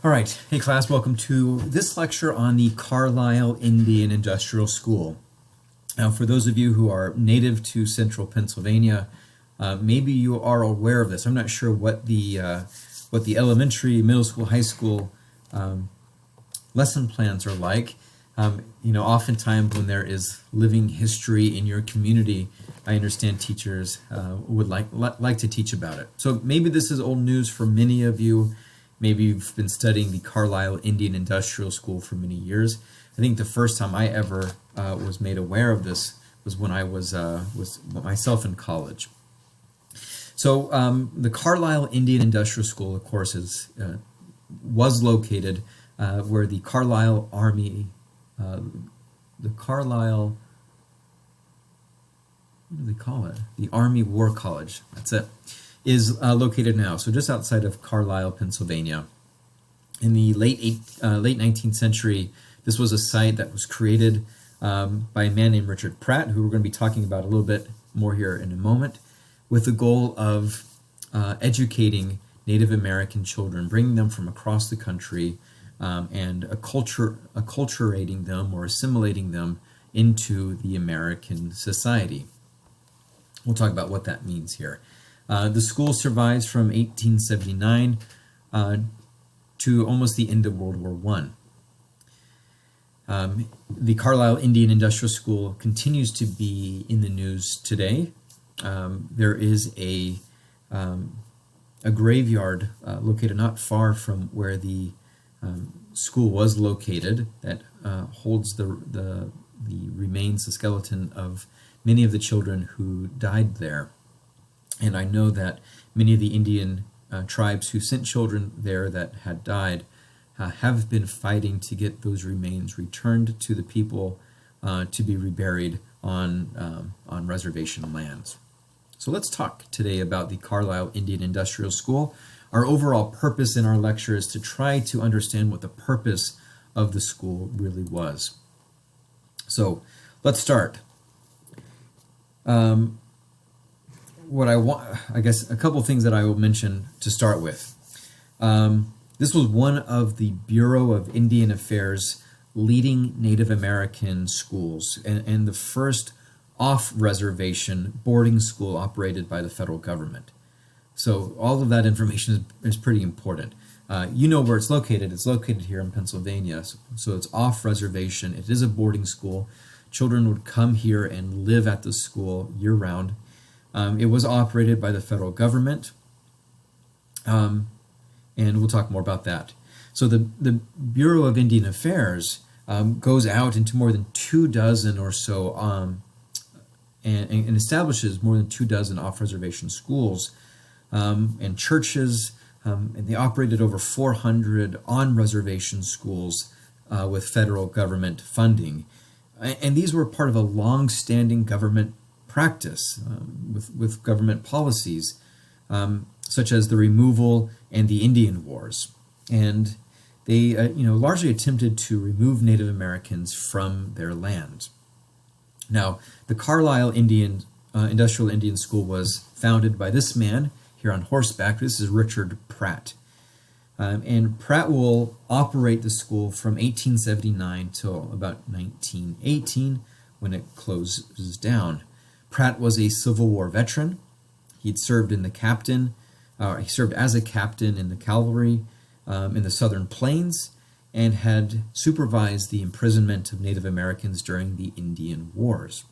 All right. Hey, class, welcome to this lecture on the Carlisle Indian Industrial School. Now, for those of you who are native to central Pennsylvania, maybe you are aware of this. I'm not sure what the elementary, middle school, high school lesson plans are like. Oftentimes when there is living history in your community, I understand teachers would like to teach about it. So maybe this is old news for many of you. Maybe you've been studying the Carlisle Indian Industrial School for many years. I think the first time I ever was made aware of this was when I was myself in college. So the Carlisle Indian Industrial School, of course, was located where the Carlisle Army, what do they call it? The Army War College. That's it. Is located now, so just outside of Carlisle, Pennsylvania. In the late 19th century, this was a site that was created by a man named Richard Pratt, who we're going to be talking about a little bit more here in a moment, with the goal of educating Native American children, bringing them from across the country and acculturating them or assimilating them into the American society. We'll talk about what that means here. The school survives from 1879 to almost the end of World War I. The Carlisle Indian Industrial School continues to be in the news today. There is a graveyard located not far from where the school was located that holds the remains, the skeleton of many of the children who died there. And I know that many of the Indian tribes who sent children there that had died have been fighting to get those remains returned to the people to be reburied on reservation lands. So let's talk today about the Carlisle Indian Industrial School. Our overall purpose in our lecture is to try to understand what the purpose of the school really was. So let's start. What I want, I guess, a couple things that I will mention to start with. This was one of the Bureau of Indian Affairs leading Native American schools and the first off-reservation boarding school operated by the federal government. So all of that information is pretty important. You know where it's located. It's located here in Pennsylvania. So it's off-reservation. It is a boarding school. Children would come here and live at the school year-round. It was operated by the federal government, and we'll talk more about that. So the Bureau of Indian Affairs goes out into more than 24 or so and establishes more than 24 off-reservation schools and churches, and they operated over 400 on-reservation schools with federal government funding. And these were part of a long-standing government practice with government policies, such as the removal and the Indian Wars. And they largely attempted to remove Native Americans from their land. Now, the Carlisle Industrial Indian School was founded by this man here on horseback. This is Richard Pratt. And Pratt will operate the school from 1879 till about 1918 when it closes down. Pratt was a Civil War veteran. He served as a captain in the cavalry in the Southern Plains and had supervised the imprisonment of Native Americans during the Indian Wars.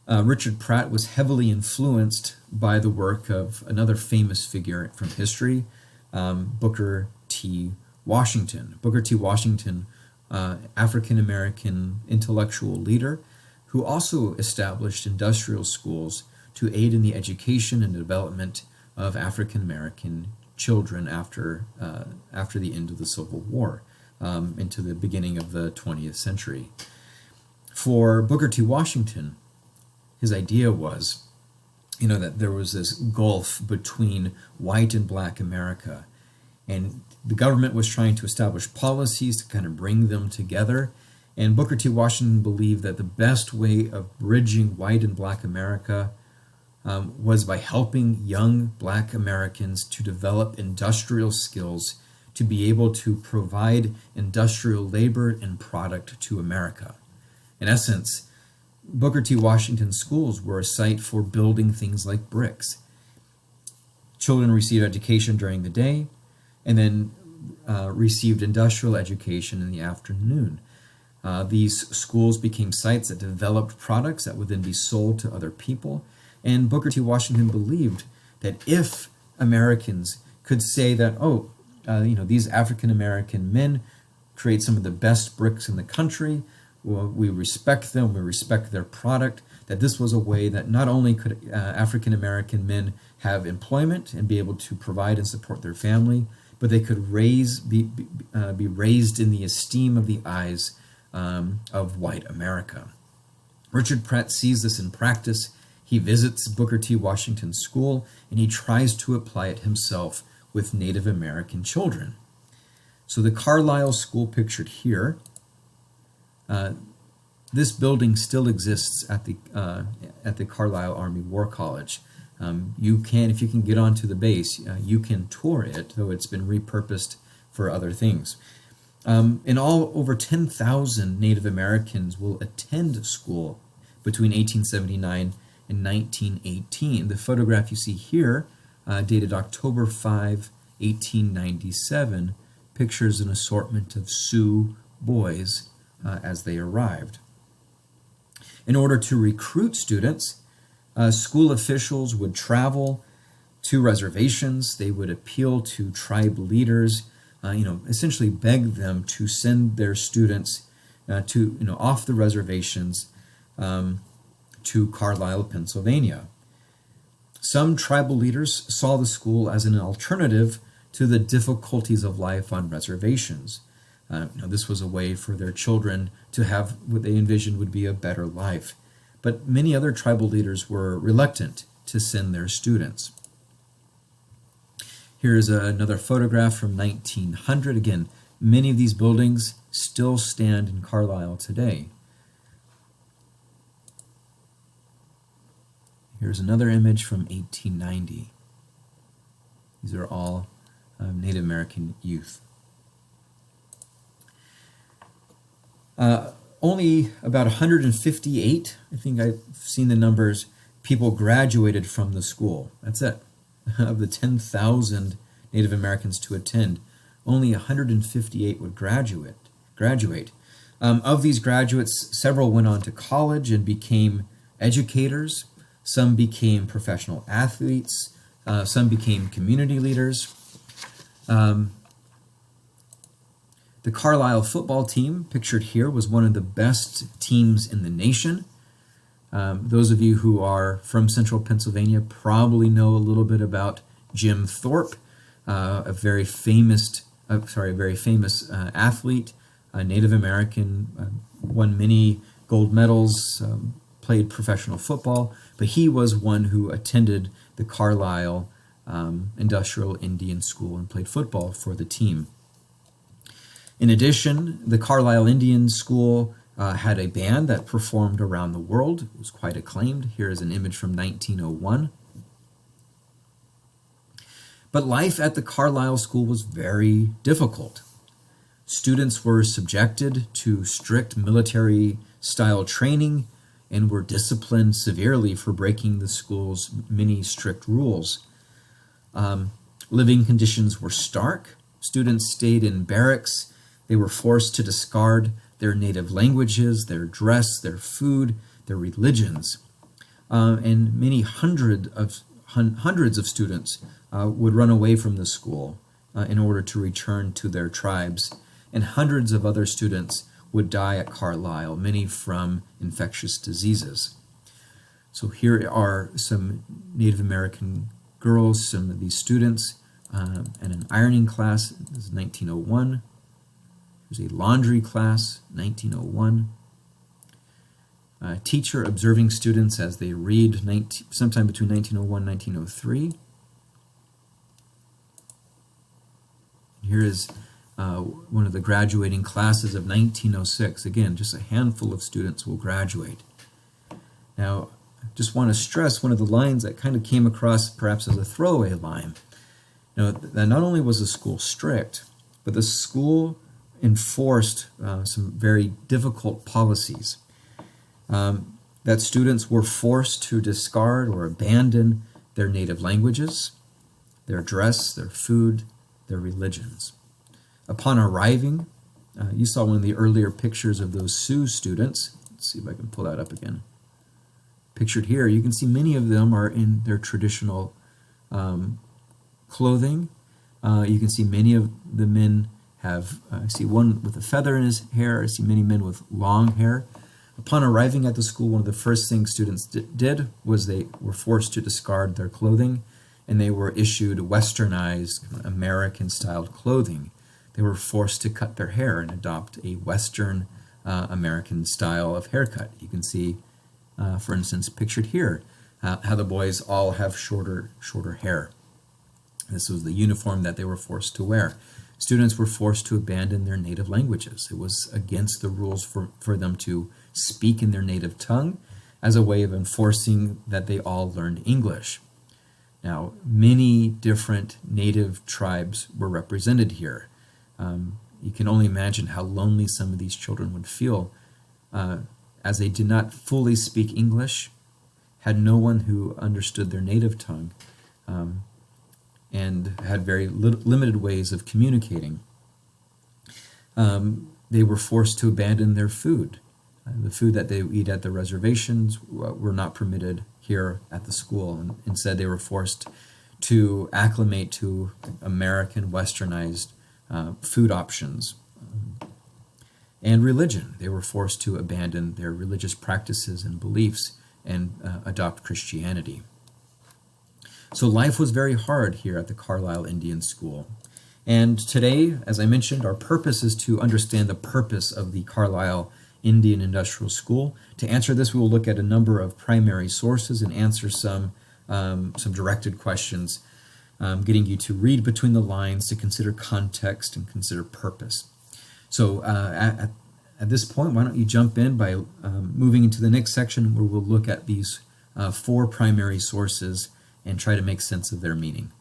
Richard Pratt was heavily influenced by the work of another famous figure from history, Booker T. Washington. Booker T. Washington, African-American intellectual leader, who also established industrial schools to aid in the education and development of African-American children after the end of the Civil War, into the beginning of the 20th century. For Booker T. Washington, his idea was, that there was this gulf between white and black America, and the government was trying to establish policies to kind of bring them together. And Booker T. Washington believed that the best way of bridging white and black America was by helping young black Americans to develop industrial skills to be able to provide industrial labor and product to America. In essence, Booker T. Washington schools were a site for building things like bricks. Children received education during the day and then received industrial education in the afternoon. These schools became sites that developed products that would then be sold to other people. And Booker T. Washington believed that if Americans could say that, these African American men create some of the best bricks in the country, well, we respect them, we respect their product, that this was a way that not only could African American men have employment and be able to provide and support their family, but they could be raised in the esteem of the eyes of white America. Richard Pratt sees this in practice. He visits Booker T. Washington's school, and he tries to apply it himself with Native American children. So the Carlisle School pictured here, this building still exists at the Carlisle Army War College. You can, if you can get onto the base, you can tour it, though it's been repurposed for other things. In all, over 10,000 Native Americans will attend school between 1879 and 1918. The photograph you see here, dated October 5, 1897, pictures an assortment of Sioux boys as they arrived. In order to recruit students, school officials would travel to reservations. They would appeal to tribe leaders, essentially beg them to send their students off the reservations to Carlisle, Pennsylvania. Some tribal leaders saw the school as an alternative to the difficulties of life on reservations. This was a way for their children to have what they envisioned would be a better life. But many other tribal leaders were reluctant to send their students. Here's another photograph from 1900. Again, many of these buildings still stand in Carlisle today. Here's another image from 1890. These are all Native American youth. Only about 158, I think I've seen the numbers, people graduated from the school. That's it. Of the 10,000 Native Americans to attend, only 158 would graduate. Of these graduates, several went on to college and became educators. Some became professional athletes. Some became community leaders. The Carlisle football team, pictured here, was one of the best teams in the nation. Those of you who are from central Pennsylvania probably know a little bit about Jim Thorpe, a very famous athlete, a Native American, won many gold medals, played professional football, but he was one who attended the Carlisle Industrial Indian School and played football for the team. In addition, the Carlisle Indian School had a band that performed around the world. It was quite acclaimed. Here is an image from 1901. But life at the Carlisle School was very difficult. Students were subjected to strict military-style training and were disciplined severely for breaking the school's many strict rules. Living conditions were stark. Students stayed in barracks. They were forced to discard their native languages, their dress, their food, their religions. And many hundreds of students would run away from the school in order to return to their tribes. And hundreds of other students would die at Carlisle, many from infectious diseases. So here are some Native American girls, some of these students, and an ironing class. This is 1901. There's a laundry class, 1901. A teacher observing students as they read sometime between 1901 and 1903. Here is one of the graduating classes of 1906. Again, just a handful of students will graduate. Now, I just want to stress one of the lines that kind of came across perhaps as a throwaway line. That not only was the school strict, but the school enforced some very difficult policies. That students were forced to discard or abandon their native languages, their dress, their food, their religions. Upon arriving, you saw one of the earlier pictures of those Sioux students. Let's see if I can pull that up again. Pictured here, you can see many of them are in their traditional clothing. You can see many of the men have, I see one with a feather in his hair. I see many men with long hair. Upon arriving at the school, one of the first things students did was they were forced to discard their clothing, and they were issued westernized, American-styled clothing. They were forced to cut their hair and adopt a Western American style of haircut. You can see, for instance, pictured here, how the boys all have shorter hair. This was the uniform that they were forced to wear. Students were forced to abandon their native languages. It was against the rules for them to speak in their native tongue as a way of enforcing that they all learned English. Now, many different native tribes were represented here. You can only imagine how lonely some of these children would feel as they did not fully speak English, had no one who understood their native tongue, and had very limited ways of communicating. They were forced to abandon their food. The food that they eat at the reservations were not permitted here at the school, and instead they were forced to acclimate to American westernized food options. And religion. They were forced to abandon their religious practices and beliefs and adopt Christianity. So life was very hard here at the Carlisle Indian School. And today, as I mentioned, our purpose is to understand the purpose of the Carlisle Indian Industrial School. To answer this, we will look at a number of primary sources and answer some directed questions, getting you to read between the lines, to consider context and consider purpose. So at this point, why don't you jump in by moving into the next section where we'll look at these 4 primary sources and try to make sense of their meaning.